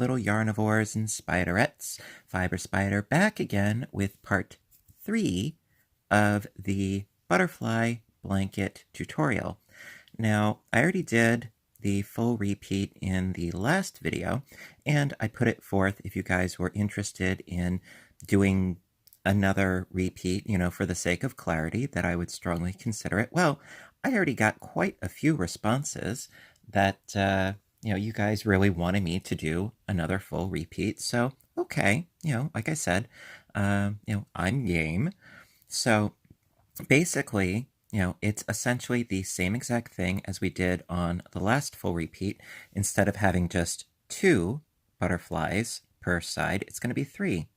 little yarnivores and spiderettes. Fiber Spider back again with part 3 of the butterfly blanket tutorial. Now, I already did the full repeat in the last video, and I put it forth if you guys were interested in doing another repeat, for the sake of clarity, that I would strongly consider it. Well, I already got quite a few responses that, you guys really wanted me to do another full repeat. So, okay, like I said, I'm game. So basically, it's essentially the same exact thing as we did on the last full repeat. Instead of having just 2 butterflies per side, it's going to be 3,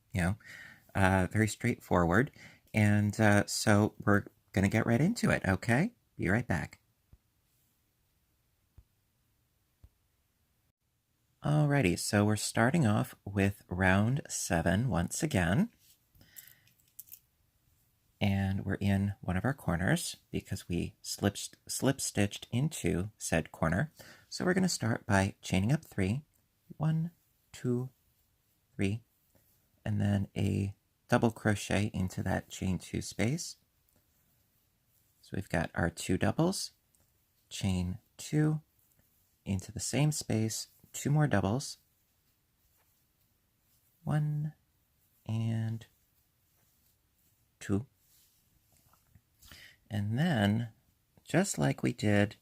very straightforward. And so we're going to get right into it, okay? Be right back. Alrighty, so we're starting off with round 7 once again. And we're in one of our corners because we slip stitched into said corner. So we're going to start by chaining up 3, 1, 2, 3, and then a double crochet into that chain 2 space. So we've got our 2 doubles, chain 2 into the same space, 2 more doubles, 1 and 2. And then, just like we did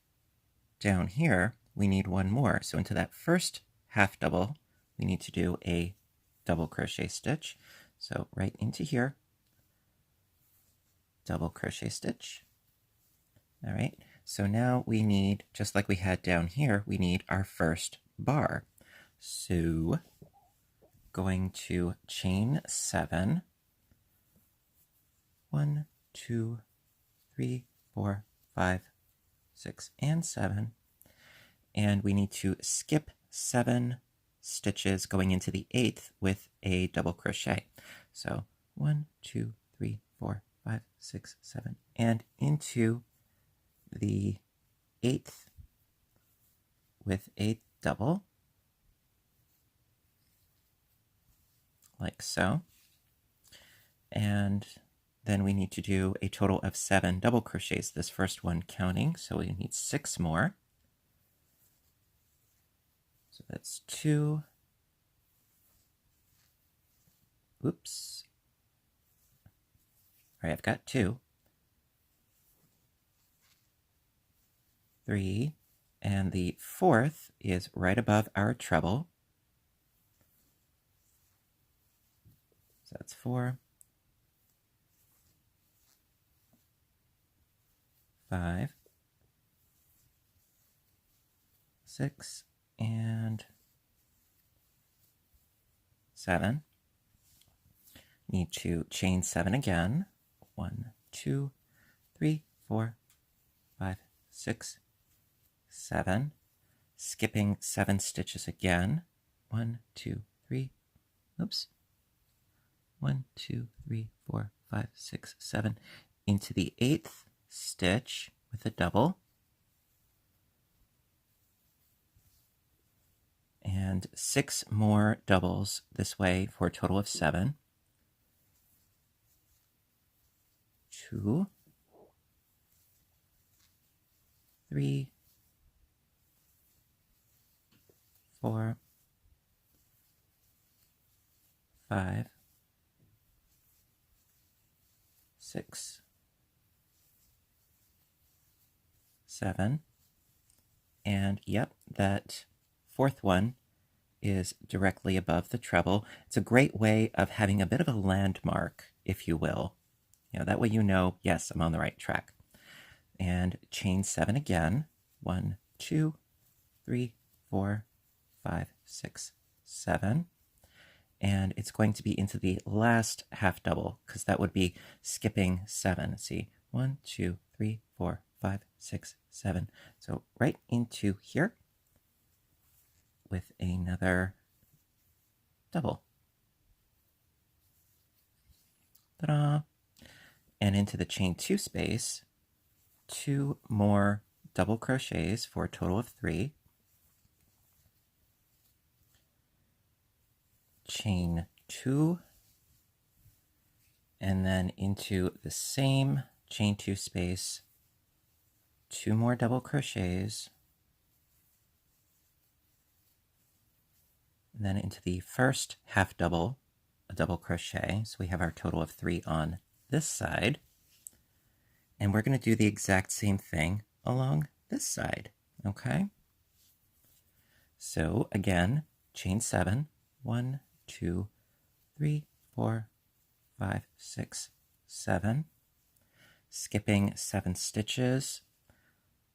down here, we need one more. So into that first half double, we need to do a double crochet stitch. So right into here, double crochet stitch. All right, so now we need, just like we had down here, we need our first bar. So going to chain 7, 1, 2, 3, 4, 5, 6, and 7. And we need to skip 7 stitches going into the 8th with a double crochet. So 1, 2, 3, 4, 5, 6, 7, and into the 8th with a double, like so. And then we need to do a total of 7 double crochets, this first one counting, so we need 6 more. So that's 2. Oops. All right, I've got 2. 3, and the 4th is right above our treble. So that's 4. 5, 6, and 7. Need to chain 7 again. 1, 2, 3, 4, 5, 6, 7. Skipping 7 stitches again. 1, 2, 3. Oops. 1, 2, 3, 4, 5, 6, 7. Into the 8th stitch with a double, and 6 more doubles this way for a total of 7. 2, 3, 4, 5, 6, 7, and yep, that 4th one is directly above the treble. It's a great way of having a bit of a landmark, if you will. That way yes, I'm on the right track. And chain 7 again. 1, 2, 3, 4, 5, 6, 7. And it's going to be into the last half double, because that would be skipping 7. See, 1, 2, 3, 4, 5, 6, 7. So right into here with another double. Ta-da! And into the chain 2 space, 2 more double crochets for a total of 3. chain 2, and then into the same chain 2 space, 2 more double crochets, and then into the first half double, a double crochet. So we have our total of 3 on this side. And we're going to do the exact same thing along this side, okay? So again, chain 7, 1, 2, 3, 4, 5, 6, 7, skipping 7 stitches,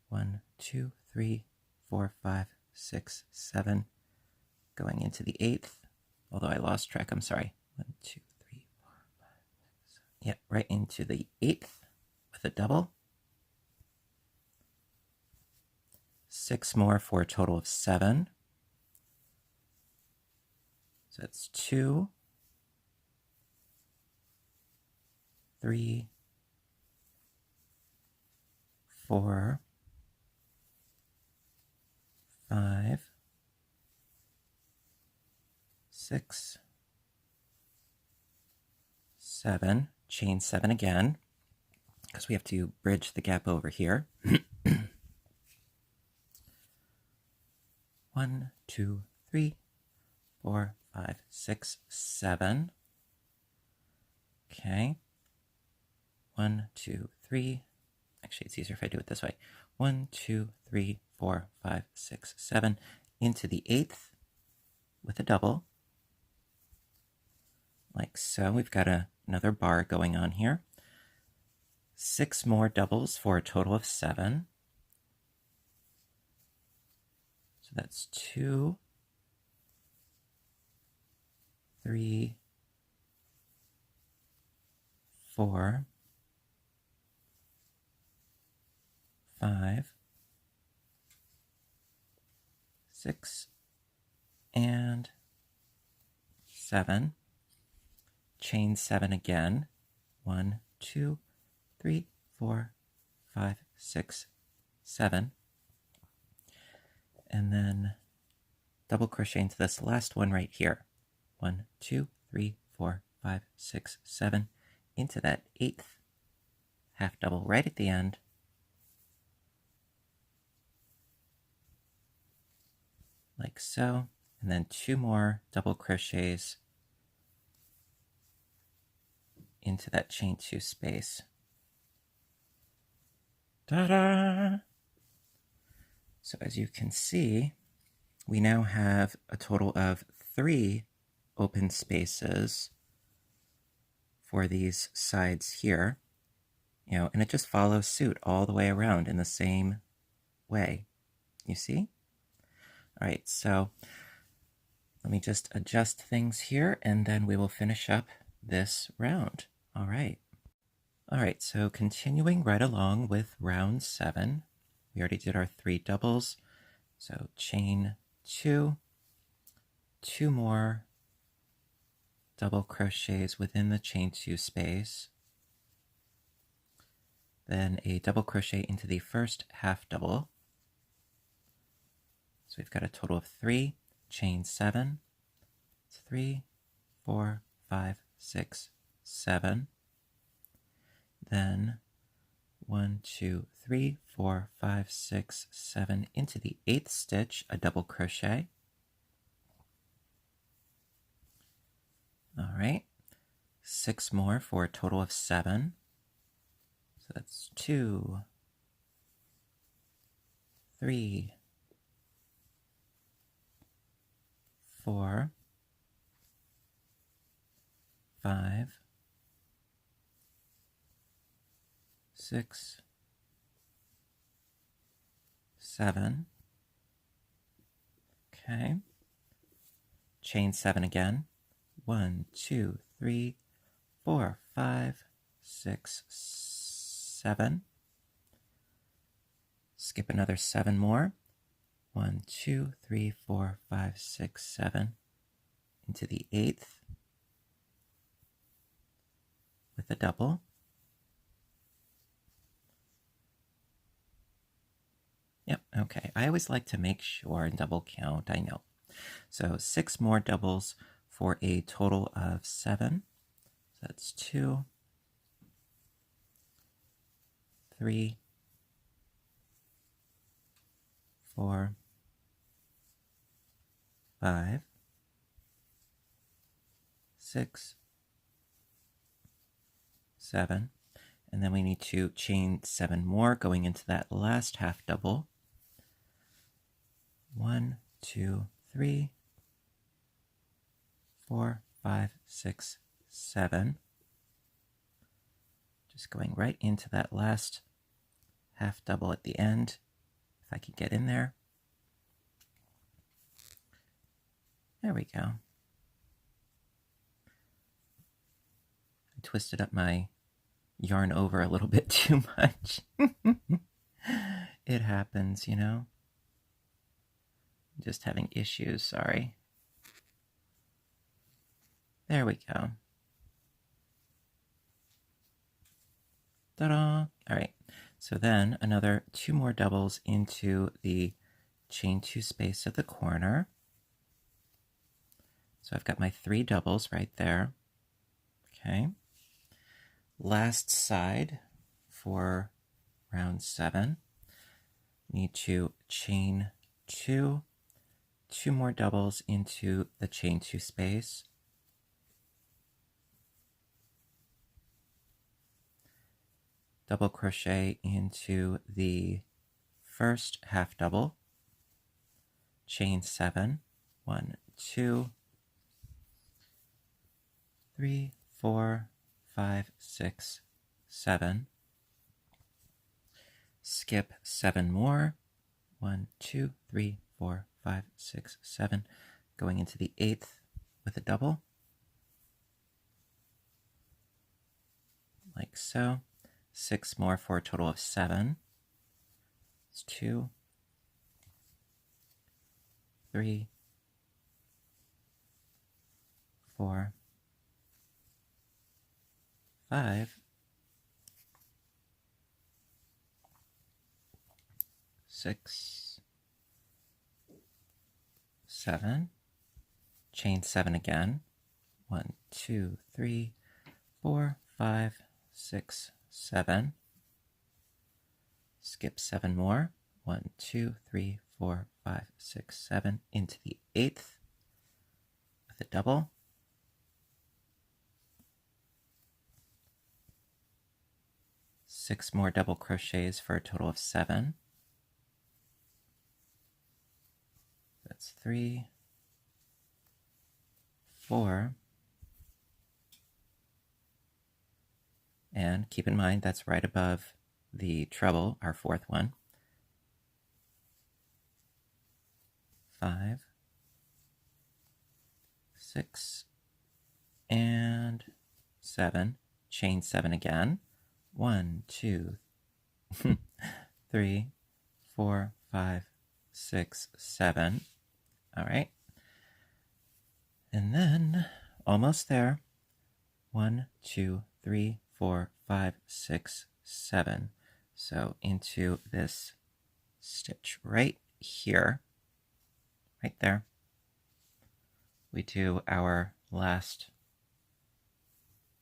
1, 2, 3, 4, 5, 6, 7, going into the 8th, although I lost track, I'm sorry, 1, 2, 3, 4, 5, 6, 7, yeah, right into the 8th with a double, 6 more for a total of 7, so that's 2, 3, 4, 5, 6, 7, chain 7 again, because we have to bridge the gap over here. 1, 2, 3, 4, 5, 6, 7. Okay. 1, 2, 3. Actually, it's easier if I do it this way. 1, 2, 3, 4, 5, 6, 7. Into the 8th with a double. Like so. We've got another bar going on here. 6 more doubles for a total of 7. So that's 2, 3, 4, 5, 6, and 7. Chain 7 again. 1, 2, 3, 4, 5, 6, 7. And then double crochet into this last one right here. 1, 2, 3, 4, 5, 6, 7. Into that 8th half double right at the end. Like so. And then 2 more double crochets into that chain 2 space. Ta-da! So as you can see, we now have a total of 3 open spaces for these sides here, and it just follows suit all the way around in the same way. You see? All right, so let me just adjust things here, and then we will finish up this round. All right. All right, so continuing right along with round 7, we already did our 3 doubles, so chain 2, 2 more double crochets within the chain 2 space, then a double crochet into the first half double. So we've got a total of 3, chain 7, 3, 4, 5, 6, 7, then 1, 2, 3, 4, 5, 6, 7, into the 8th stitch, a double crochet. All right, 6 more for a total of 7. So that's 2, 3, 4, 5, 6, 7. Okay. Chain 7 again. 1, 2, 3, 4, 5, 6, 7. Skip another 7 more. 1, 2, 3, 4, 5, 6, 7. Into the 8th with a double. Yep, okay. I always like to make sure and double count, I know. So 6 more doubles for a total of 7. So that's 2, 3, 4, 5, 6, 7, and then we need to chain 7 more going into that last half double. 1, 2, 3, 4, 5, 6, 7. Just going right into that last half double at the end, if I can get in there. There we go. I twisted up my yarn over a little bit too much. It happens, you know. Just having issues, sorry. There we go. Ta-da! All right, so then another 2 more doubles into the chain 2 space at the corner. So I've got my 3 doubles right there. Okay. Last side for round 7. Need to chain 2, 2 more doubles into the chain 2 space. Double crochet into the first half double, chain 7, 1, 2, 3, 4, 5, 6, 7. Skip 7 more, 1, 2, 3, 4, 5, 6, 7, going into the 8th with a double, like so. 6 more for a total of 7. It's 2, 3, 4, 5, 6, 7. Chain 7 again. 1, 2, 3, 4, 5, 6, 7. Skip 7 more. 1, 2, 3, 4, 5, 6, 7 into the 8th with a double. Six more double crochets for a total of 7. That's 3, 4, and keep in mind that's right above the treble, our 4th one. 5, 6, and 7. Chain 7 again. 1, 2, 3, 4, 5, 6, 7. All right. And then almost there. 1, 2, 3, 4, 5, 6, 7. So into this stitch right here, right there, we do our last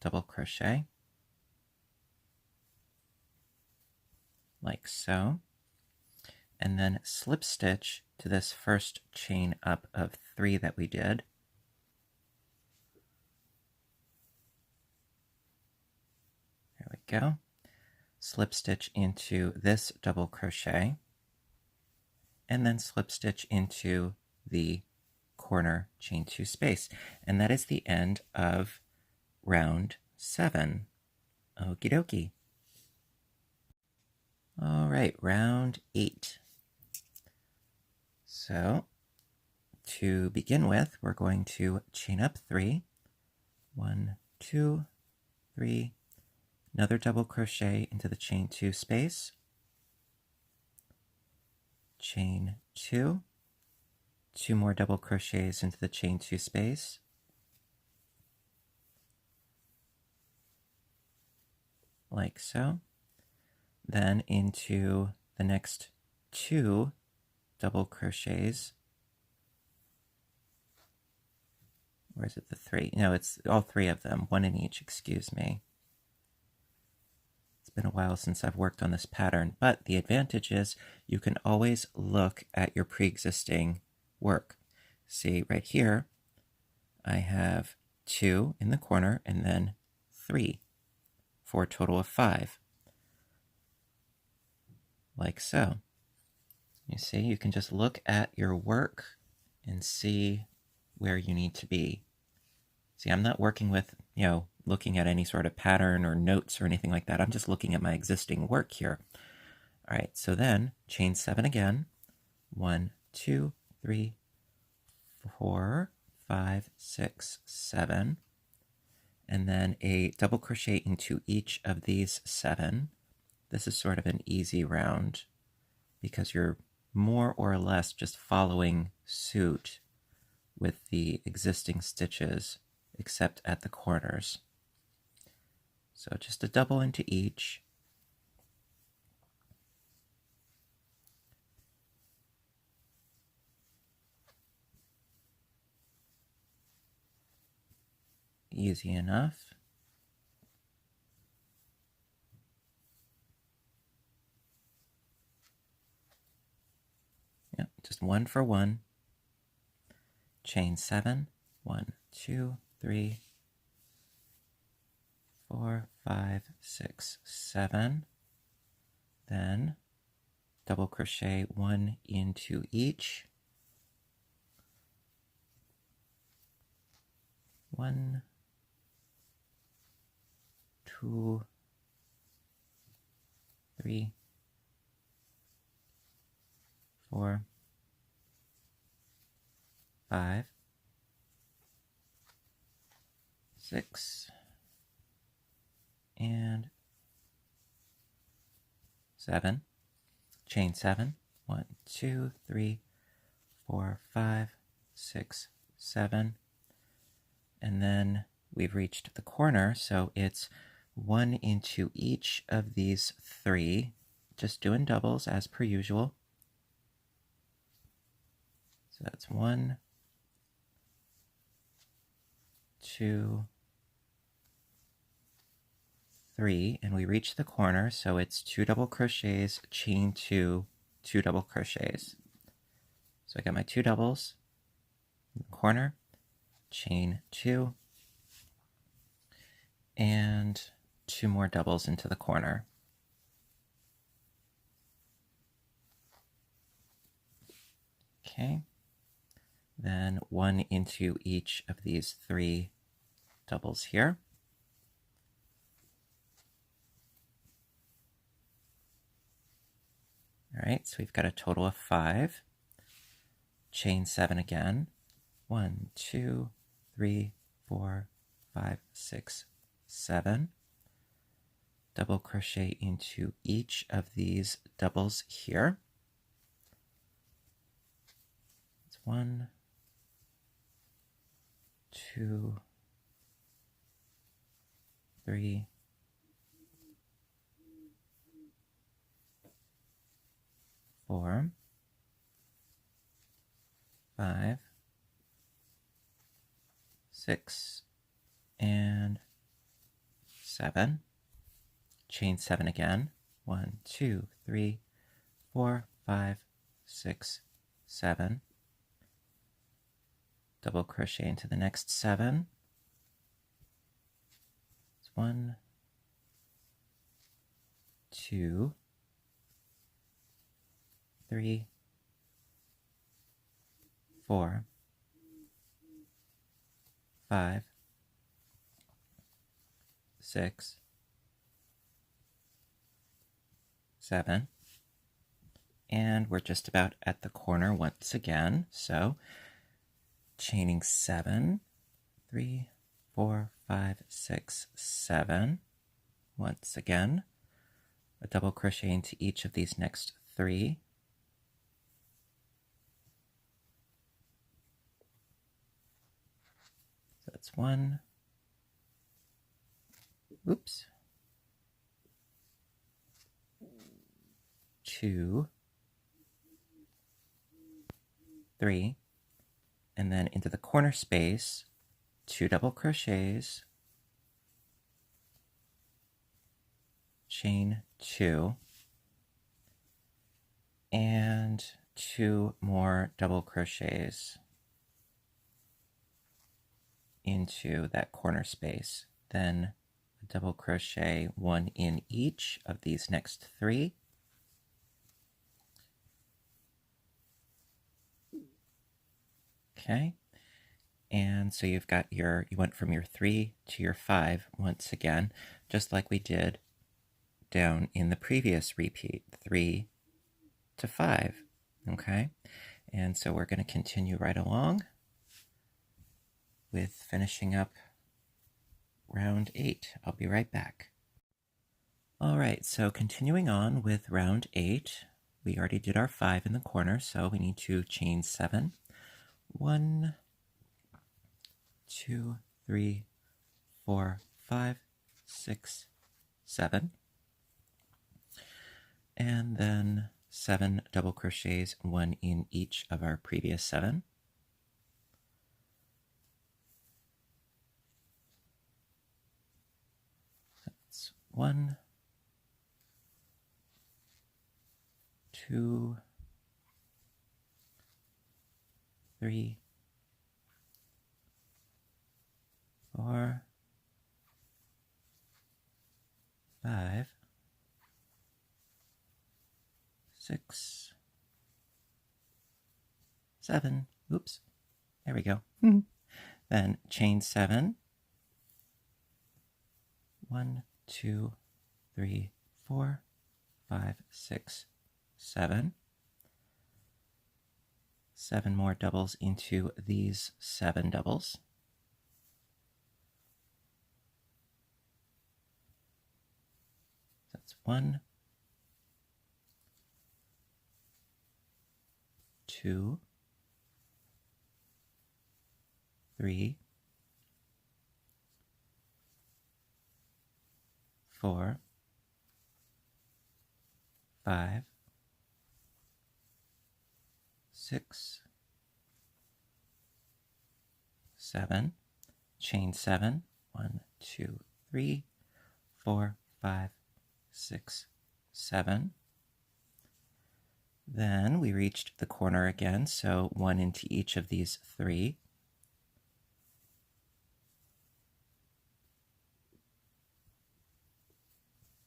double crochet, like so, and then slip stitch to this first chain up of 3 that we did. There we go. Slip stitch into this double crochet, and then slip stitch into the corner chain 2 space. And that is the end of round 7. Okie dokie. All right, round 8. So to begin with, we're going to chain up 3. 1, 2, 3. Another double crochet into the chain 2 space. Chain 2. 2 more double crochets into the chain 2 space. Like so. Then into the next 2 double crochets, Or is it the 3? No, it's all 3 of them, 1 in each, excuse me. It's been a while since I've worked on this pattern, but the advantage is you can always look at your pre-existing work. See, right here, I have 2 in the corner and then 3 for a total of 5. Like so. You see, you can just look at your work and see where you need to be. See, I'm not working with, looking at any sort of pattern or notes or anything like that. I'm just looking at my existing work here. All right, so then chain 7 again. 1, 2, 3, 4, 5, 6, 7. And then a double crochet into each of these 7. This is sort of an easy round because you're more or less just following suit with the existing stitches, except at the corners. So just a double into each. Easy enough. Yep, just 1 for 1. Chain 7. 1, 2, 3, 4, 5, 6, 7. Then double crochet 1 into each. 1, 2, 3, 4, 5, 6, and 7. Chain 7. 1, 2, 3, 4, 5, 6, 7. And then we've reached the corner, so it's 1 into each of these 3, just doing doubles as per usual. So that's 1, 2, 3, and we reach the corner, so it's 2 double crochets, chain 2, 2 double crochets. So I got my 2 doubles in the corner, chain 2, and 2 more doubles into the corner. Okay, then 1 into each of these 3 doubles here. All right, so we've got a total of 5. Chain 7 again. 1, 2, 3, 4, 5, 6, 7. Double crochet into each of these doubles here. It's 1, 2, 3, 4, 5, 6, and 7. Chain 7 again. 1, 2, 3, 4, 5, 6, 7. Double crochet into the next 7. It's 1, 2, 3, 4, 5, 6, 7. And we're just about at the corner once again. So chaining 7, 3, 4, 5, 6, 7. Once again, a double crochet into each of these next 3. So that's 1. Oops. 2, 3, and then into the corner space, 2 double crochets, chain 2, and 2 more double crochets into that corner space. Then a double crochet 1 in each of these next 3. Okay, and so you've got you went from your 3 to your 5 once again, just like we did down in the previous repeat, 3 to 5, okay? And so we're going to continue right along with finishing up round 8. I'll be right back. All right, so continuing on with round 8, we already did our 5 in the corner, so we need to chain 7. 1, 2, 3, 4, 5, 6, 7. And then 7 double crochets, 1 in each of our previous 7. That's 1, 2, 3, 4, 5, 6, 7. Oops, there we go. Then chain 7. 1, 2, 3, 4, 5, 6, 7. 7 more doubles into these 7 doubles. That's 1, 2, 3, 4, 5, 6, 7, chain 7, 1, 2, 3, 4, 5, 6, 7. Then we reached the corner again, so 1 into each of these 3.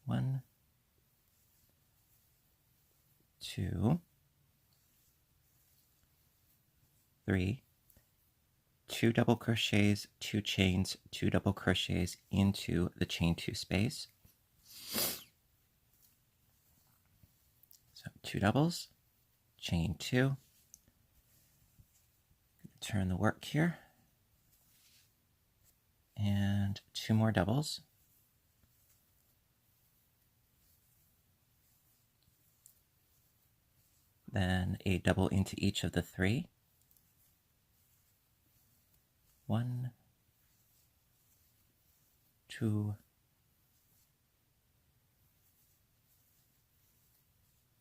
One, 2, 3, 2 double crochets, 2 chains, 2 double crochets into the chain 2 space. So 2 doubles, chain 2. Turn the work here. And 2 more doubles. Then a double into each of the 3. 1, 2,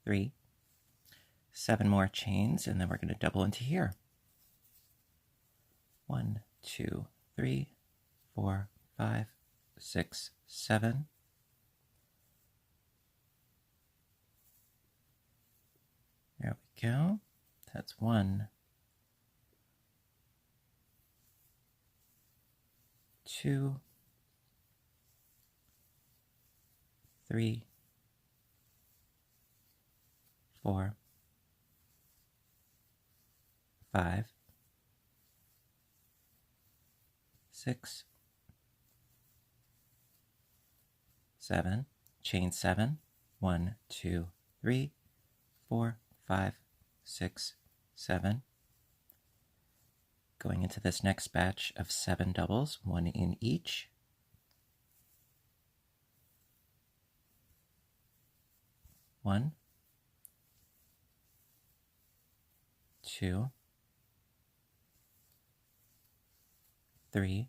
3. 7 more chains, and then we're going to double into here. 1, 2, 3, 4, 5, 6, 7. There we go. That's 1, 2, 3, 4, 5, 6, 7, chain 7, 1, 2, 3, 4, 5, 6, 7. Going into this next batch of 7 doubles, 1 in each. 1, 2, 3,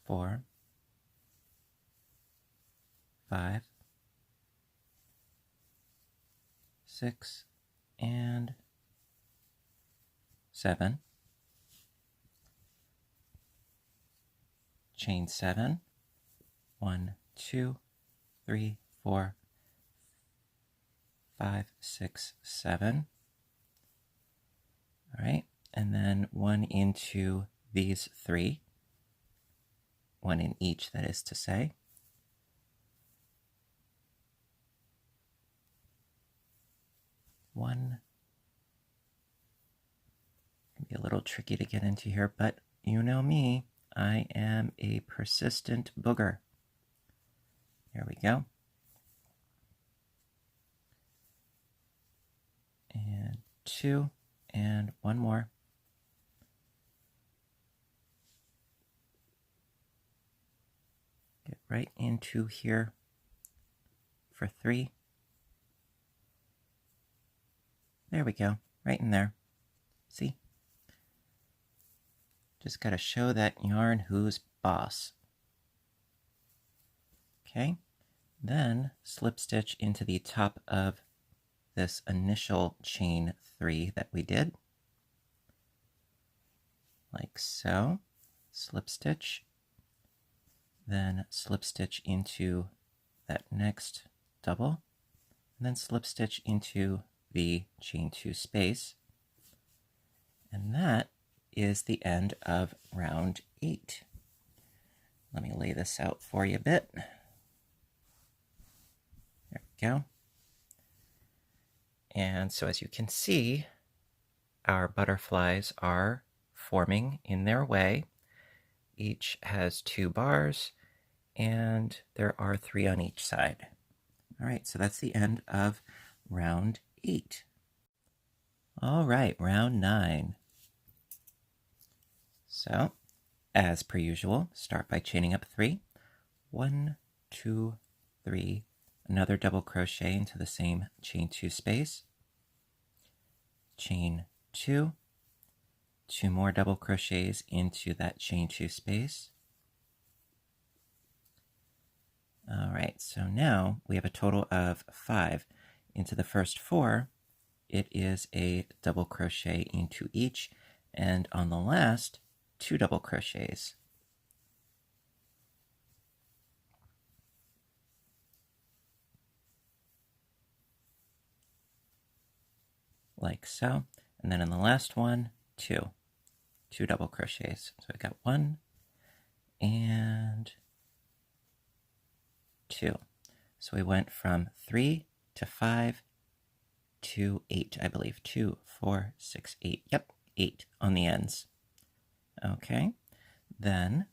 4, 5, 6, and 7. chain 7, 1, 2, 3, 4, 5, 6, 7. All right, and then 1 into these 3, 1 in each, that is to say. One. Can be a little tricky to get into here, but you know me, I am a persistent booger. Here we go. And 2, and 1 more. Get right into here for 3. There we go, right in there. See? Just got to show that yarn who's boss. Okay, then slip stitch into the top of this initial chain 3 that we did, like so. Slip stitch, then slip stitch into that next double, and then slip stitch into the chain 2 space, and that is the end of round 8. Let me lay this out for you a bit. There we go. And so as you can see, our butterflies are forming in their way. Each has 2 bars, and there are 3 on each side. All right, so that's the end of round 8. All right, round 9. So, as per usual, start by chaining up 3. 1, 2, 3. Another double crochet into the same chain 2 space. Chain 2. 2 more double crochets into that chain 2 space. All right, so now we have a total of 5. Into the first 4, it is a double crochet into each, and on the last, 2 double crochets. Like so. And then in the last one, 2 double crochets. So I got 1 and 2. So we went from 3 to 5 to 8, I believe. 2, 4, 6, 8. Yep, 8 on the ends. Okay, then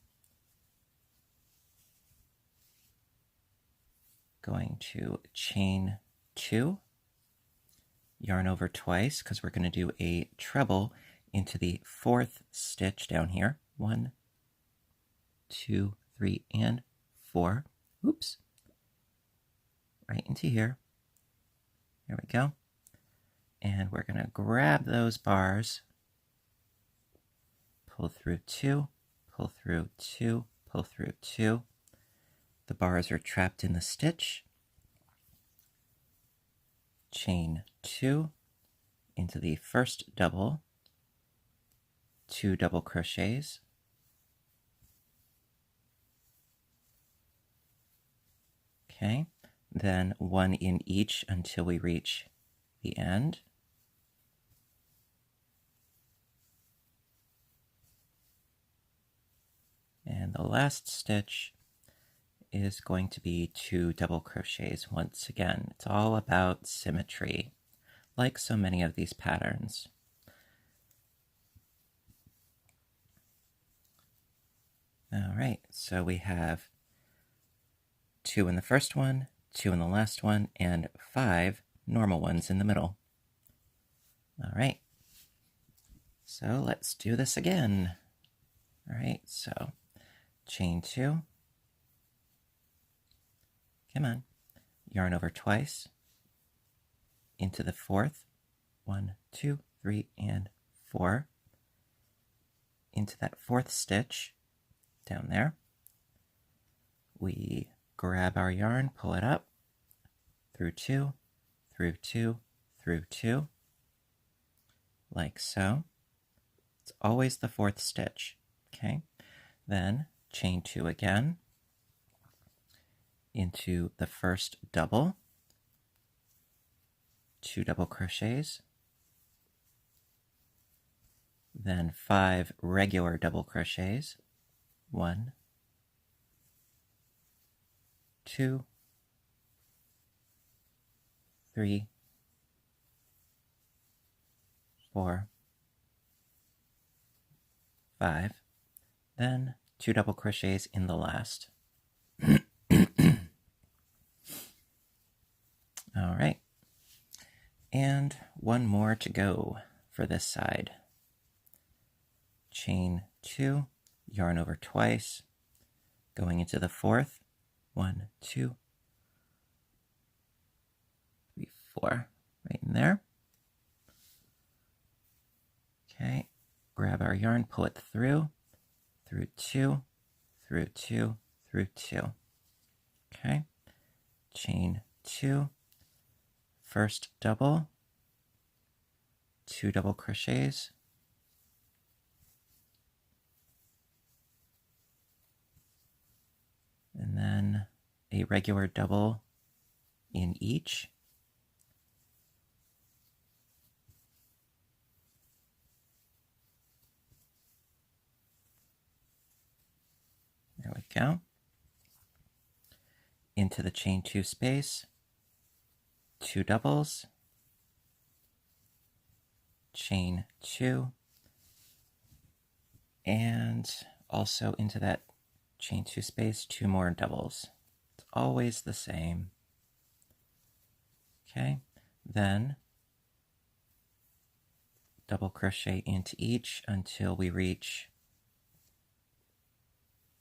going to chain 2, yarn over twice, because we're going to do a treble into the 4th stitch down here. 1, 2, 3, and 4. Oops. Right into here. There we go. And we're going to grab those bars, pull through 2, pull through 2, pull through 2. The bars are trapped in the stitch. Chain 2 into the first double, 2 double crochets. Okay, then 1 in each until we reach the end. And the last stitch is going to be 2 double crochets once again. It's all about symmetry, like so many of these patterns. All right, so we have 2 in the first one, 2 in the last one, and 5 normal ones in the middle. All right, so let's do this again. All right, so chain 2, come on, yarn over twice, into the 4th, 1, 2, 3, and 4, into that 4th stitch down there. We grab our yarn, pull it up, through 2, through 2, through 2, like so. It's always the 4th stitch, okay? Then chain 2 again into the first double, 2 double crochets, then 5 regular double crochets, 1, 2, 3, 4, 5, then 2 double crochets in the last. All right, and one more to go for this side. Chain 2, yarn over twice, going into the fourth, 1, 2, 3, 4, right in there. Okay, grab our yarn, pull it through 2, through 2, through 2. Okay, chain 2, first double, 2 double crochets, and then a regular double in each. There we go. Into the chain 2 space, 2 doubles, chain 2, and also into that chain 2 space, 2 more doubles. It's always the same. Okay, then double crochet into each until we reach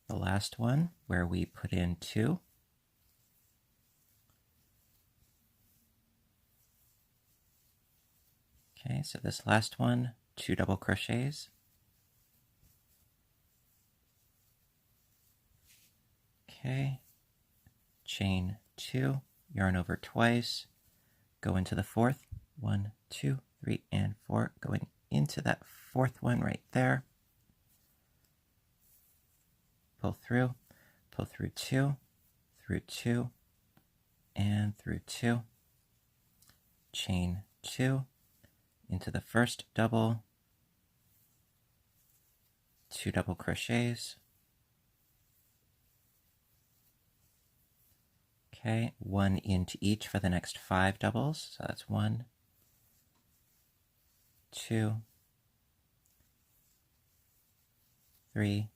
the last one where we put in 2. Okay, so this last one, 2 double crochets. Okay, chain 2, yarn over twice, go into the fourth, 1, 2, 3, and 4, going into that fourth one right there. Pull through 2, through 2, and through 2. Chain 2, into the first double, 2 double crochets. Okay, 1 into each for the next 5 doubles. So that's 1, 2, 3,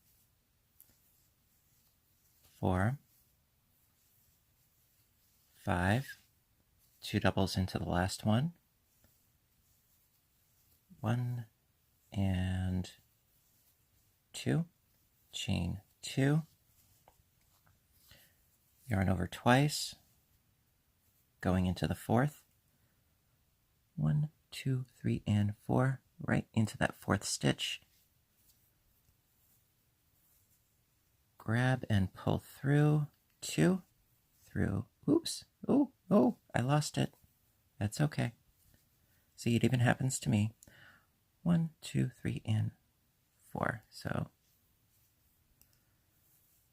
4, 5, 2 doubles into the last one, 1 and 2, chain 2, yarn over twice, going into the fourth, 1, 2, 3, and 4, right into that fourth stitch. Grab and pull through 2, through, oops, oh, I lost it. That's okay. See, it even happens to me. 1, 2, 3, and 4. So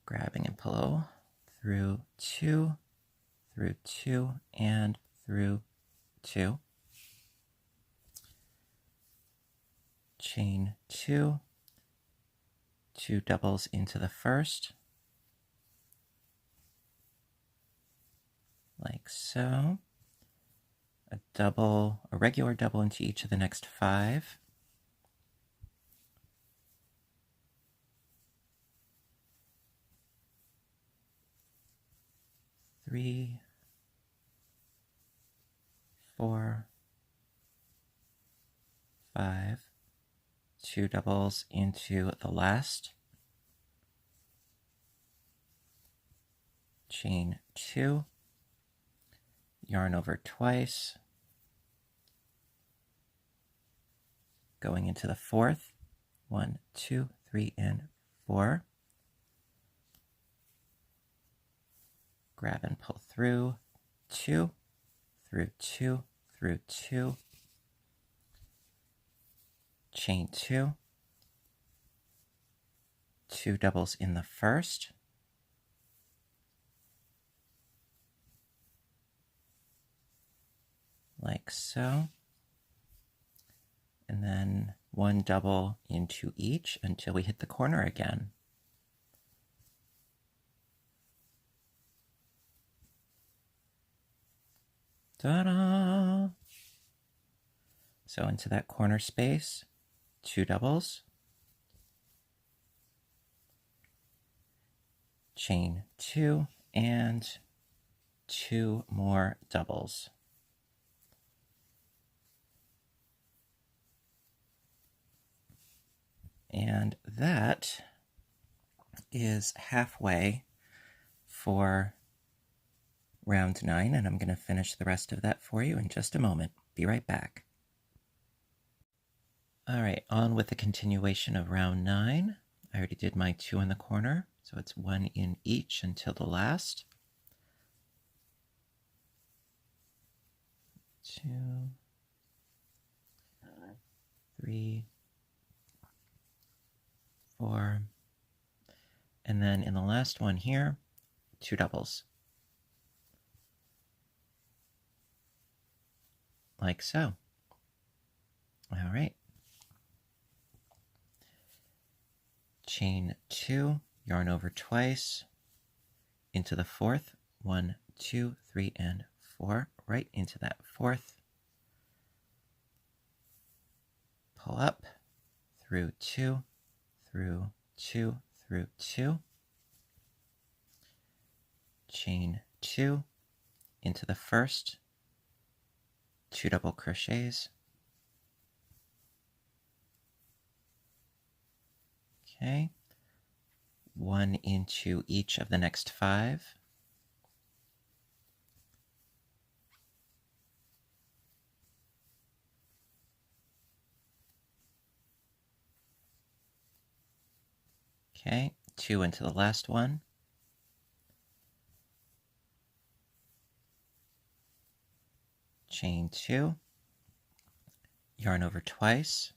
grabbing and pull through 2, through 2, and through 2. Chain 2, 2 doubles into the first, like so. A regular double into each of the next 5. 3, 4, 5, 2 doubles into the last, chain 2, yarn over twice, going into the fourth, 1, 2, 3, and 4. Grab and pull through 2, through 2, through 2, chain 2, 2 doubles in the first, like so, and then 1 double into each until we hit the corner again. Ta-da! So into that corner space, 2 doubles, chain 2, and 2 more doubles. And that is halfway for round 9, and I'm going to finish the rest of that for you in just a moment. Be right back. All right, on with the continuation of round 9. I already did my 2 in the corner, so it's 1 in each until the last. 2, 3, 4, and then in the last one here, 2 doubles. Like so. All right. Chain 2, yarn over twice, into the 4th, 1, 2, 3, and 4, right into that 4th. Pull up, through 2, through 2, through 2. Chain 2, into the 1st, 2 double crochets. Okay, 1 into each of the next 5. Okay, 2 into the last one. Chain 2, yarn over twice.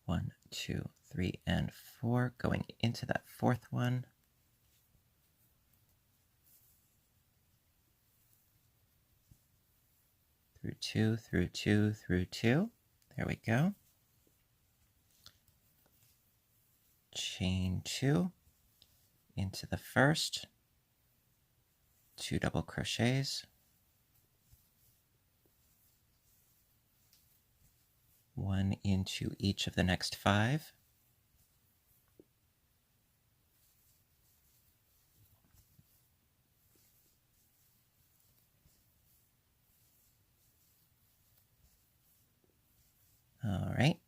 1, 2, 3, and 4, going into that 4th one. Through 2, through 2, through 2. There we go. Chain 2 into the 1st, 2 double crochets. 1 into each of the next 5. All right.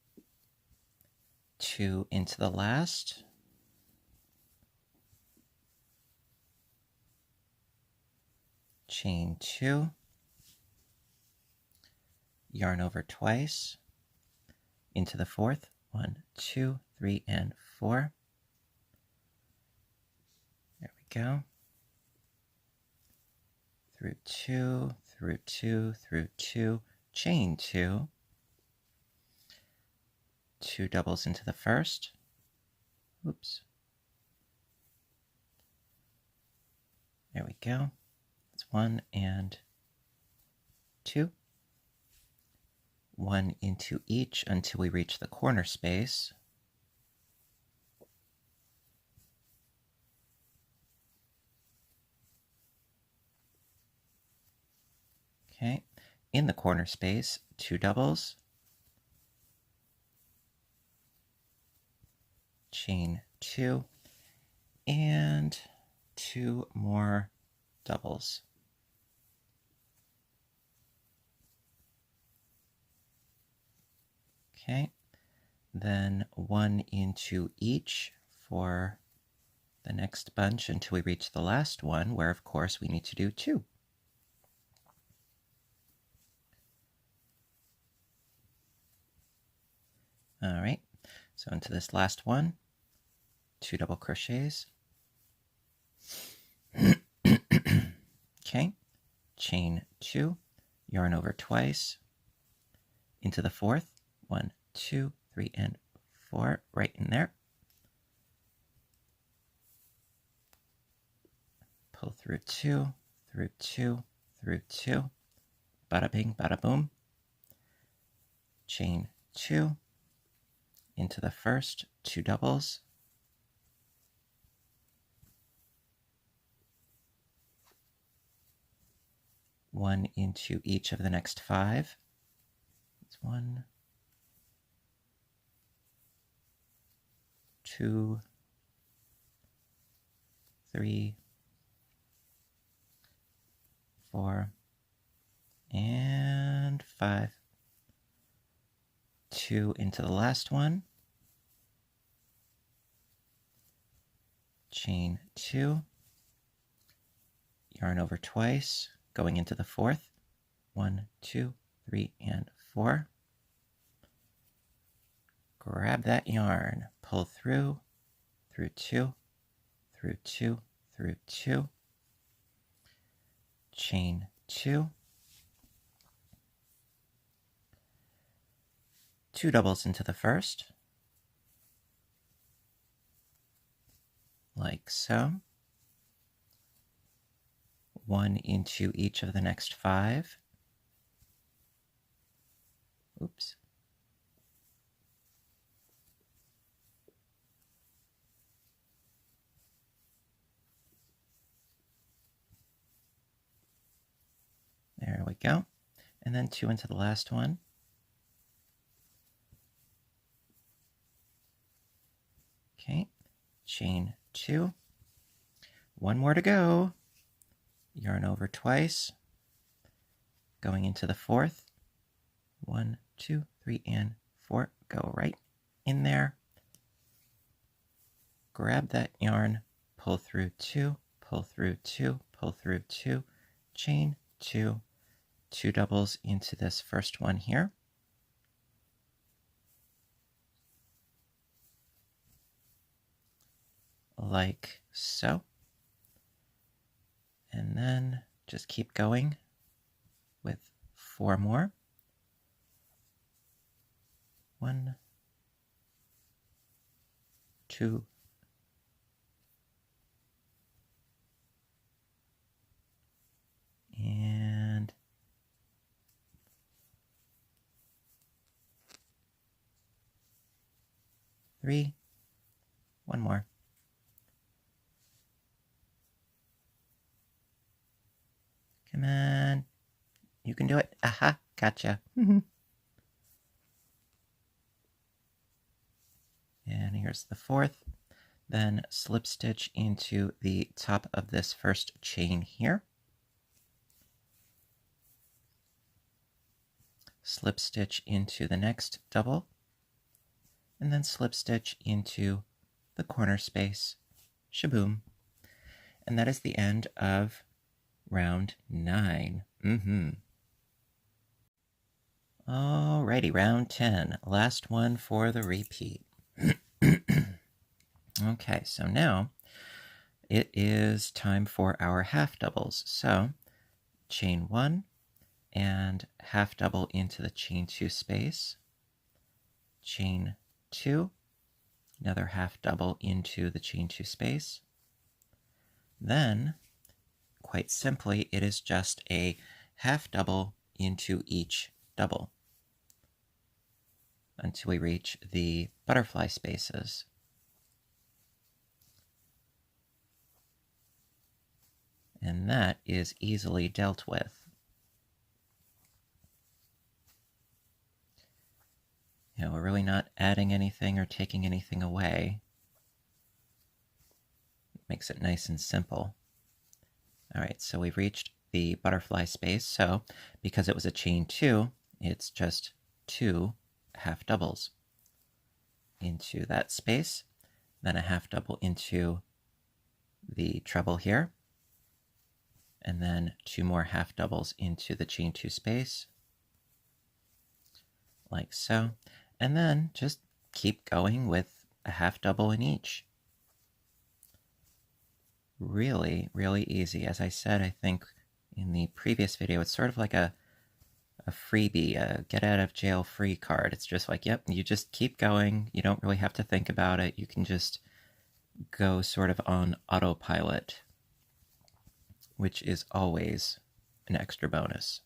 2 into the last. Chain 2. Yarn over twice. Into the 4th. 1, 2, 3, and 4. There we go. Through 2, through 2, through 2. Chain 2. 2 doubles into the 1st. Oops. There we go. That's 1 and 2. 1 into each until we reach the corner space. Okay, in the corner space, 2 doubles, chain 2, and 2 more doubles. Okay, then 1 into each for the next bunch until we reach the last one, where of course we need to do 2. All right, so into this last one, 2 double crochets. Okay, chain 2, yarn over twice, into the 4th, 1, 2, 3, and 4, right in there. pull through 2, through 2, through 2, bada bing, bada boom, chain 2 into the first, 2 doubles, one into each of the next 5. It's 1, 2, 3, 4, and 5. 2 into the last one, chain 2, yarn over twice, going into the 4th, 1, 2, 3, and 4. Grab that yarn, pull through, through 2, through 2, through 2, chain 2, 2 doubles into the first, like so, 1 into each of the next 5. Oops. There we go. And then 2 into the last one. Okay, chain 2. 1 more to go. Yarn over twice. Going into the 4th. 1, 2, 3, and 4. Go right in there. Grab that yarn, pull through 2, pull through 2, pull through 2, chain 2, 2 doubles into this first one here. Like so. And then just keep going with 4 more. 1, 2, and 3. 1 more. Come on. You can do it. Aha, gotcha. And here's the 4th. Then slip stitch into the top of this first chain here. Slip stitch into the next double. And then slip stitch into the corner space. Shaboom. And that is the end of round 9. Alrighty, round 10. Last one for the repeat. Okay, so now it is time for our half doubles. So chain 1 and half double into the chain 2 space. Chain 2, another half double into the chain 2 space. Then, quite simply, it is just a half double into each double until we reach the butterfly spaces. And that is easily dealt with. You know, we're really not adding anything or taking anything away. It makes it nice and simple. All right, so we've reached the butterfly space. So because it was a chain 2, it's just 2 half doubles into that space, then a half double into the treble here, and then 2 more half doubles into the chain 2 space, like so. And then just keep going with a half double in each. Really, really easy. As I said, I think in the previous video, it's sort of like a freebie, a get out of jail free card. It's just like, yep, you just keep going. You don't really have to think about it. You can just go sort of on autopilot. which is always an extra bonus.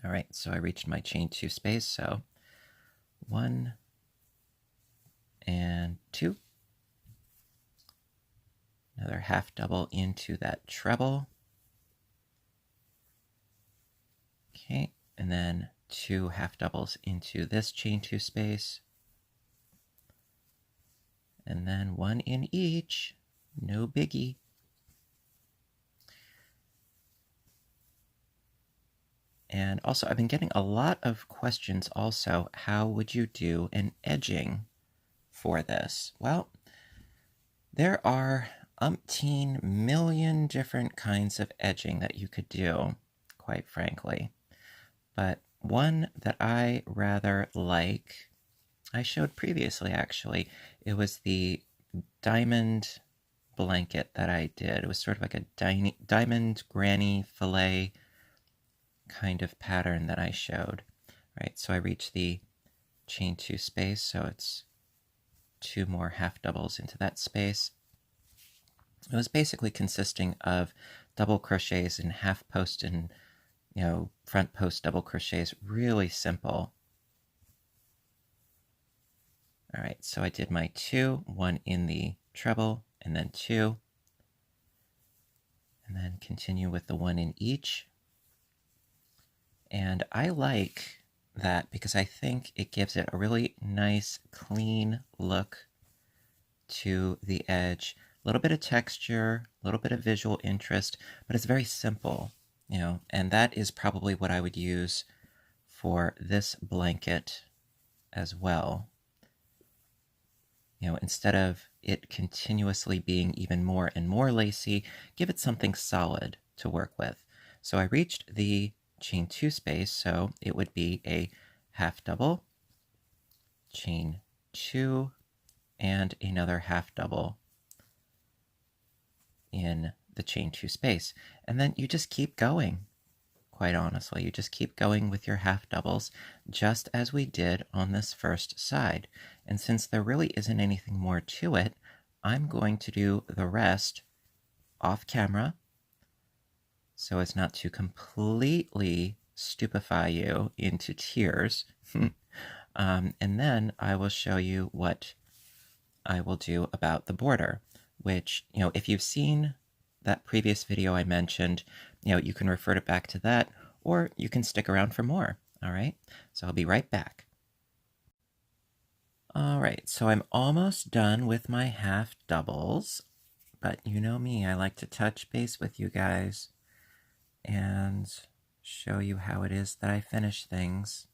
All right, so I reached my chain 2 space, so 1 and 2. Another half double into that treble. Okay, and then 2 half doubles into this chain 2 space. And then 1 in each, no biggie. And also, I've been getting a lot of questions also, how would you do an edging for this? Well, there are umpteen million different kinds of edging that you could do, quite frankly. But one that I rather like, I showed previously actually, it was the diamond blanket that I did. It was sort of like a diamond granny fillet kind of pattern that I showed. Right, so I reached the chain 2 space, so it's 2 more half doubles into that space. It was basically consisting of double crochets and half post and front post double crochets. Really simple. All right, so I did my 2, 1 in the treble, and then 2, and then continue with the 1 in each. And I like that because I think it gives it a really nice, clean look to the edge. A little bit of texture, a little bit of visual interest, but it's very simple, and that is probably what I would use for this blanket as well. Instead of it continuously being even more and more lacy, give it something solid to work with. So I reached the chain 2 space, so it would be a half double, chain 2, and another half double in the chain 2 space. And then you just keep going, quite honestly. You just keep going with your half doubles, just as we did on this first side. And since there really isn't anything more to it, I'm going to do the rest off camera, so as not to completely stupefy you into tears. And then I will show you what I will do about the border, which, if you've seen that previous video I mentioned, you can refer to back to that, or you can stick around for more. All right, so I'll be right back. All right, so I'm almost done with my half doubles, but you know me, I like to touch base with you guys and show you how it is that I finish things.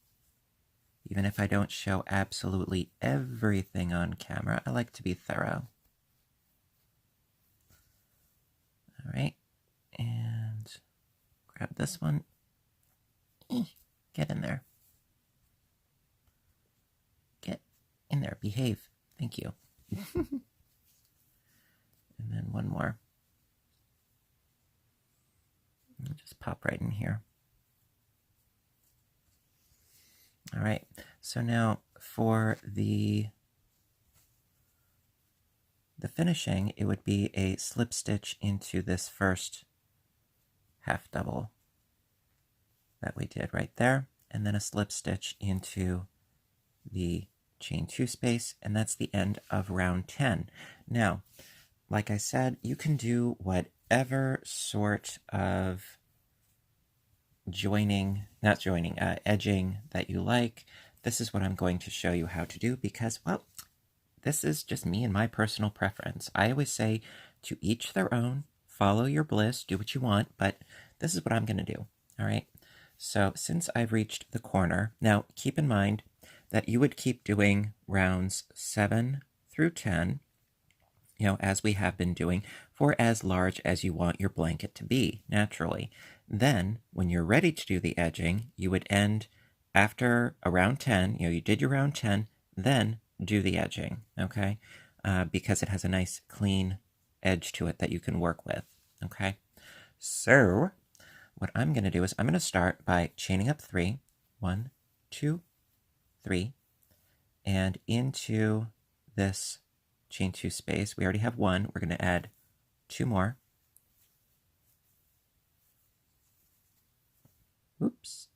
Even if I don't show absolutely everything on camera, I like to be thorough. All right, and grab this one. Get in there. Get in there, behave. Thank you. And then one more. I'll just pop right in here. All right, so now for the finishing, it would be a slip stitch into this first half double that we did right there, and then a slip stitch into the chain 2 space, and that's the end of round 10. Now, like I said, you can do whatever sort of edging that you like. This is what I'm going to show you how to do because, well, this is just me and my personal preference. I always say to each their own, follow your bliss, do what you want, but this is what I'm going to do. All right. So since I've reached the corner, now keep in mind that you would keep doing rounds 7 through 10, as we have been doing, for as large as you want your blanket to be, naturally. Then, when you're ready to do the edging, you would end after around 10, you did your round 10, then do the edging, okay? Because it has a nice clean edge to it that you can work with, okay? So, what I'm going to do is I'm going to start by chaining up 3, 1, 2, 3, and into this chain 2 space, we already have 1, we're going to add 2 more, oops,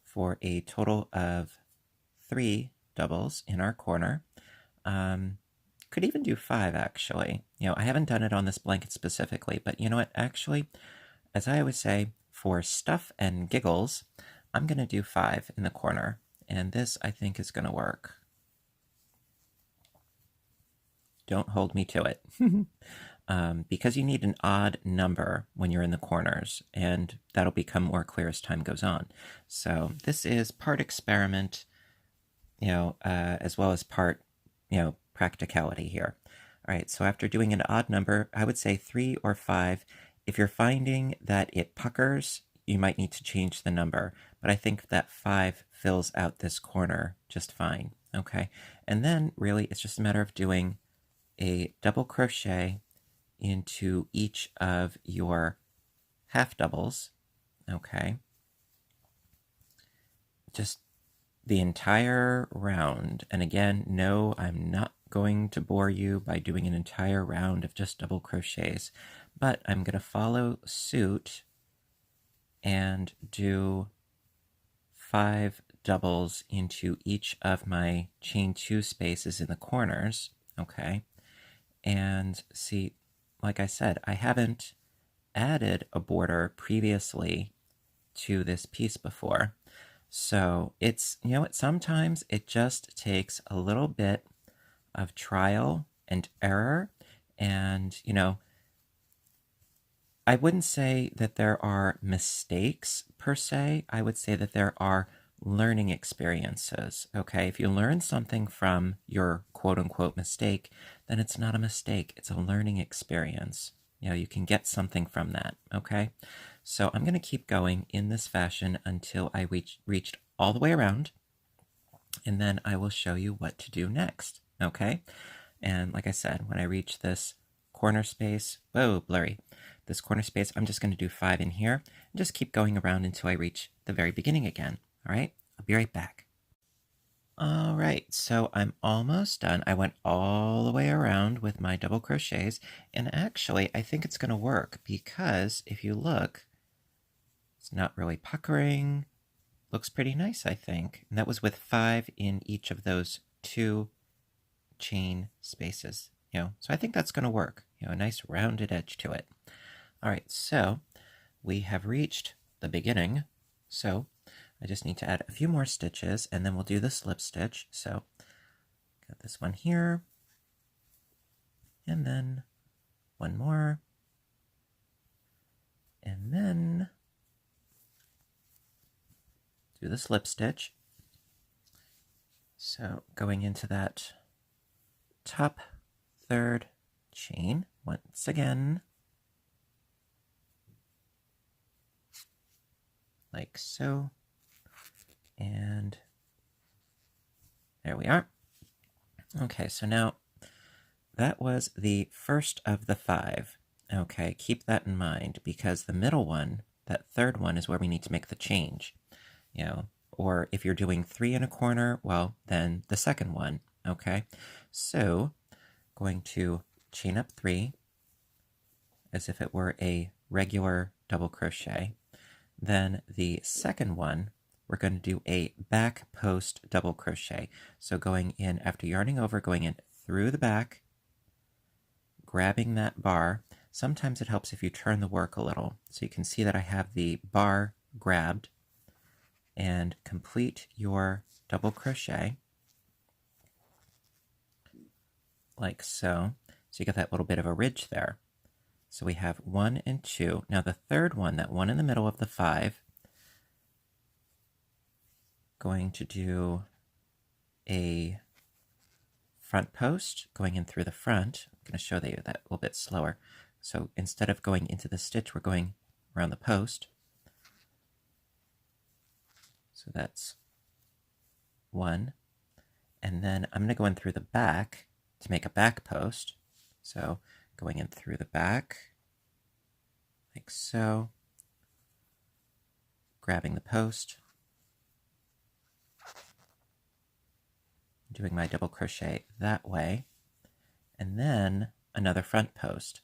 for a total of 3 doubles in our corner. Could even do 5, actually. I haven't done it on this blanket specifically, but you know what? Actually, as I always say, for stuff and giggles, I'm going to do 5 in the corner, and this, I think, is going to work. Don't hold me to it. Because you need an odd number when you're in the corners, and that'll become more clear as time goes on. So this is part experiment, as well as part, practicality here. All right, so after doing an odd number, I would say 3 or 5. If you're finding that it puckers, you might need to change the number, but I think that 5 fills out this corner just fine, okay? And then really it's just a matter of doing a double crochet into each of your half doubles, okay? Just the entire round. And again, no, I'm not going to bore you by doing an entire round of just double crochets, but I'm going to follow suit and do 5 doubles into each of my chain 2 spaces in the corners, okay? And see, like I said, I haven't added a border previously to this piece before. So it's, sometimes it just takes a little bit of trial and error. And, I wouldn't say that there are mistakes per se. I would say that there are learning experiences, okay? If you learn something from your quote-unquote mistake, then it's not a mistake. It's a learning experience. You can get something from that, okay? So I'm going to keep going in this fashion until I reached all the way around, and then I will show you what to do next, okay? And like I said, when I reach this corner space, whoa, blurry, this corner space, I'm just going to do 5 in here, and just keep going around until I reach the very beginning again, all right? I'll be right back. All right, so I'm almost done. I went all the way around with my double crochets, and actually I think it's going to work because if you look, it's not really puckering. Looks pretty nice, I think. And that was with 5 in each of those 2 chain spaces. So I think that's going to work. A nice rounded edge to it. All right, so we have reached the beginning. So I just need to add a few more stitches, and then we'll do the slip stitch. So got this one here, and then one more, and then do the slip stitch. So going into that top 3rd chain once again, like so, and there we are. Okay, so now that was the first of the 5. Okay, keep that in mind because the middle one, that 3rd one, is where we need to make the change. Or if you're doing 3 in a corner, well, then the 2nd one, okay? So, going to chain up 3 as if it were a regular double crochet. Then the 2nd one, we're going to do a back post double crochet. So going in, after yarning over, going in through the back, grabbing that bar. Sometimes it helps if you turn the work a little. So you can see that I have the bar grabbed, and complete your double crochet like so. So you get that little bit of a ridge there. So we have 1 and 2. Now the 3rd one, that one in the middle of the 5, going to do a front post going in through the front. I'm going to show you that a little bit slower. So instead of going into the stitch, we're going around the post. So that's 1. And then I'm going to go in through the back to make a back post. So going in through the back, like so, grabbing the post, doing my double crochet that way, and then another front post.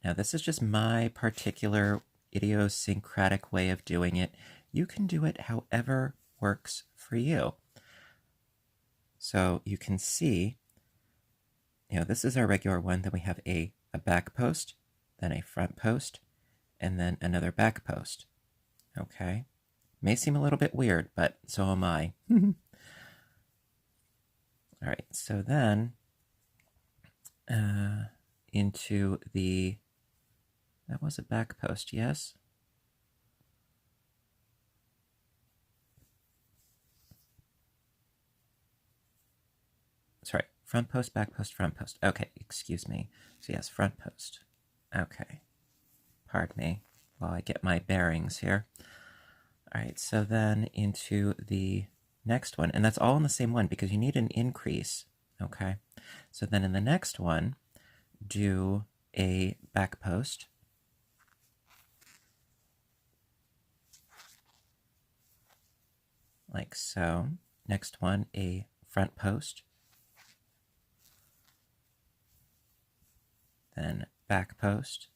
Now this is just my particular idiosyncratic way of doing it. You can do it however works for you. So you can see, this is our regular one. Then we have a back post, then a front post, and then another back post. Okay? May seem a little bit weird, but so am I. All right, so then into the, that was a back post, yes? Sorry, front post, back post, front post. Okay, excuse me. So yes, front post. Okay, pardon me while I get my bearings here. All right, so then into the next one, and that's all in the same one because you need an increase, okay? So then in the next one, do a back post, like so. Next one, a front post, then back post,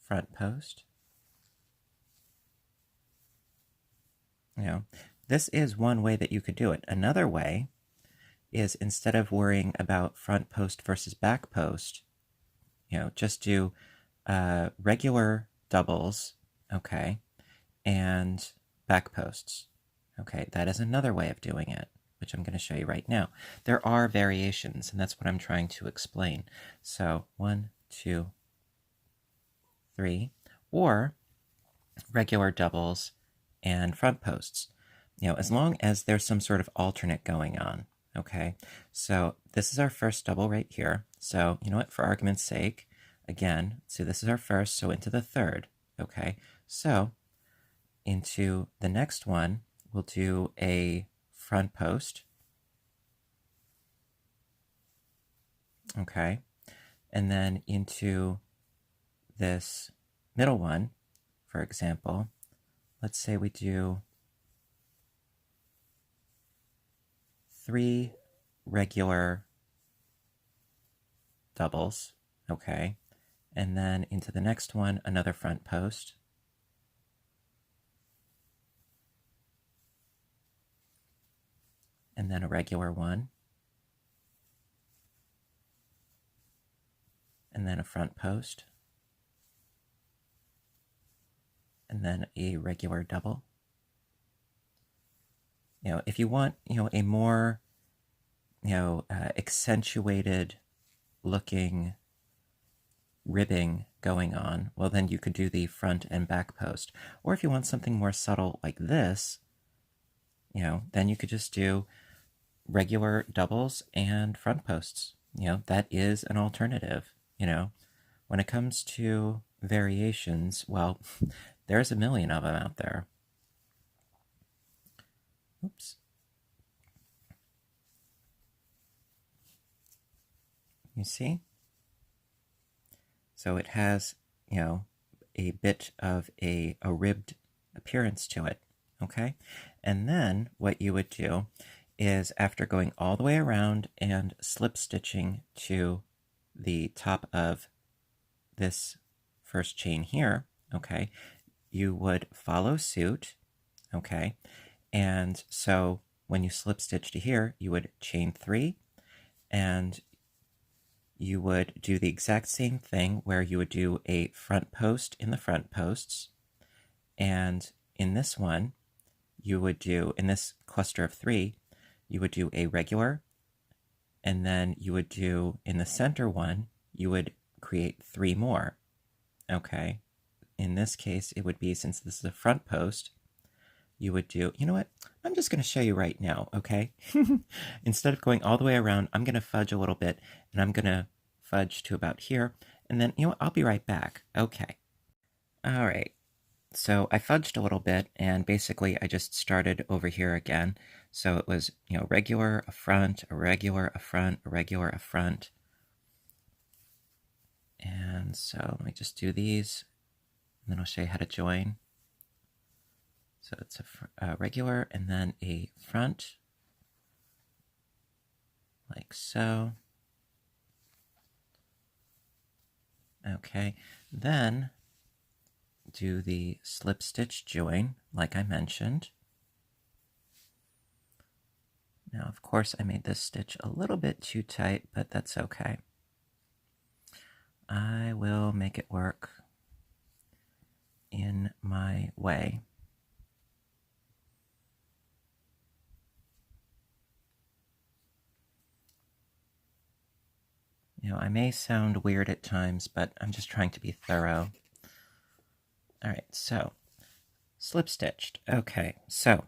front post. This is one way that you could do it. Another way is instead of worrying about front post versus back post, just do regular doubles, okay, and back posts. Okay, that is another way of doing it, which I'm going to show you right now. There are variations, and that's what I'm trying to explain. So 1, 2, 3, or regular doubles and front posts, as long as there's some sort of alternate going on. Okay, so this is our first double right here. So you know what, for argument's sake, again, so this is our first, so into the third. Okay, so into the next one, we'll do a front post. Okay, and then into this middle one, for example, let's say we do 3 regular doubles, okay, and then into the next one, another front post, and then a regular one, and then a front post, and then a regular double. If you want, a more, accentuated looking ribbing going on, well, then you could do the front and back post. Or if you want something more subtle like this, then you could just do regular doubles and front posts. That is an alternative. When it comes to variations, well, there's a million of them out there. Oops. You see? So it has, a bit of a ribbed appearance to it, okay? And then what you would do is, after going all the way around and slip stitching to the top of this first chain here, okay, you would follow suit, okay? And so when you slip stitch to here, you would chain 3, and you would do the exact same thing where you would do a front post in the front posts, and in this one, you would do, in this cluster of 3, you would do a regular, and then you would do, in the center one, you would create 3 more, okay? In this case, it would be, since this is a front post, you would do, you know what, I'm just going to show you right now, okay? Instead of going all the way around, I'm going to fudge a little bit, and I'm going to fudge to about here, and then, I'll be right back. Okay. All right. So I fudged a little bit, and basically I just started over here again. So it was, regular, a front, a regular, a front, a regular, a front. And so let me just do these, and then I'll show you how to join. So it's a regular and then a front, like so. Okay, then do the slip stitch join like I mentioned. Now, of course, I made this stitch a little bit too tight, but that's okay. I will make it work in my way. You know, I may sound weird at times, but I'm just trying to be thorough. All right, so slip stitched. Okay, so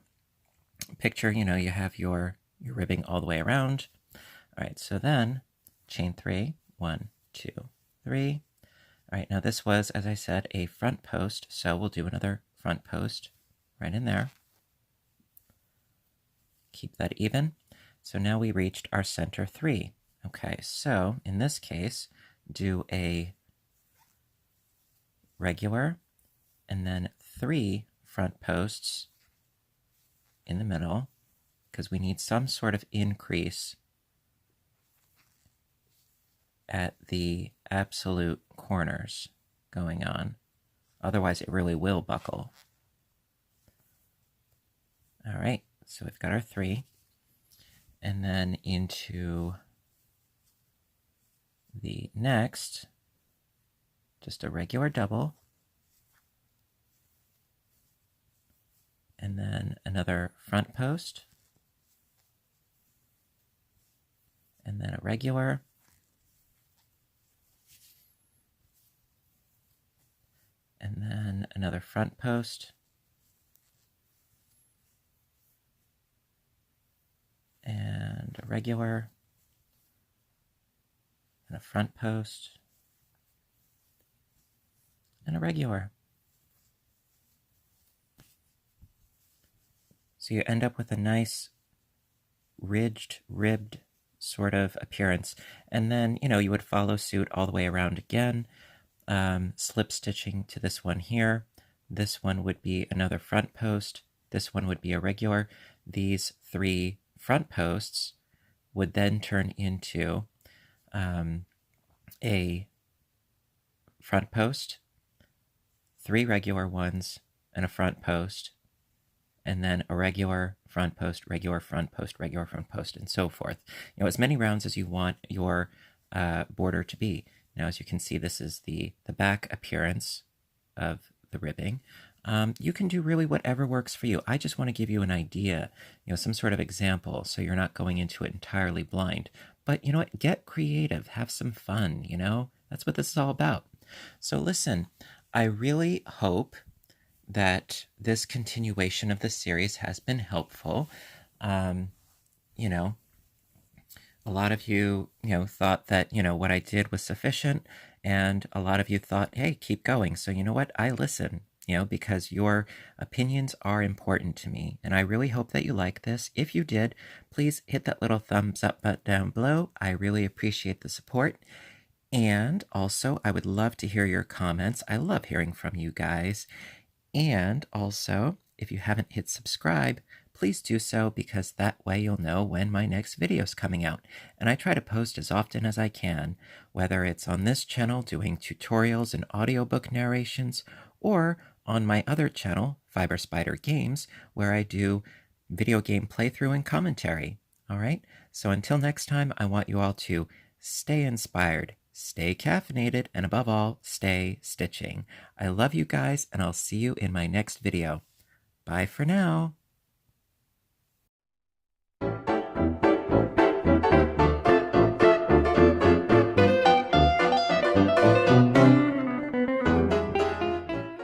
picture, you know, you have your ribbing all the way around. All right, so then chain 3, 1, 2, 3. All right, now this was, as I said, a front post, so we'll do another front post right in there. Keep that even. So now we reached our center 3. Okay, so in this case, do a regular and then 3 front posts in the middle, because we need some sort of increase at the absolute corners going on. Otherwise, it really will buckle. All right, so we've got our 3. And then into the next, just a regular double. And then another front post. And then a regular. And then another front post. And a regular. And a front post. And a regular. So you end up with a nice ridged, ribbed sort of appearance. And then, you know, you would follow suit all the way around again, slip stitching to this one here. This one would be another front post. This one would be a regular. These 3 front posts would then turn into a front post, 3 regular ones, and a front post, and then a regular front post, regular front post, regular front post, and so forth. You know, as many rounds as you want your border to be. Now, as you can see, this is the back appearance of the ribbing. You can do really whatever works for you. I just want to give you an idea, you know, some sort of example, so you're not going into it entirely blind. But you know what? Get creative. Have some fun, you know? That's what this is all about. So listen, I really hope that this continuation of the series has been helpful. You know, a lot of you, thought that, what I did was sufficient, and a lot of you thought, hey, keep going. So you know what? I listen, because your opinions are important to me, and I really hope that you like this. If you did, please hit that little thumbs up button down below. I really appreciate the support. And also, I would love to hear your comments. I love hearing from you guys. And also, if you haven't hit subscribe, please do so, because that way you'll know when my next video is coming out. And I try to post as often as I can, whether it's on this channel doing tutorials and audiobook narrations, or on my other channel, Fiber Spider Games, where I do video game playthrough and commentary. All right? So until next time, I want you all to stay inspired, stay caffeinated, and above all, stay stitching. I love you guys, and I'll see you in my next video. Bye for now.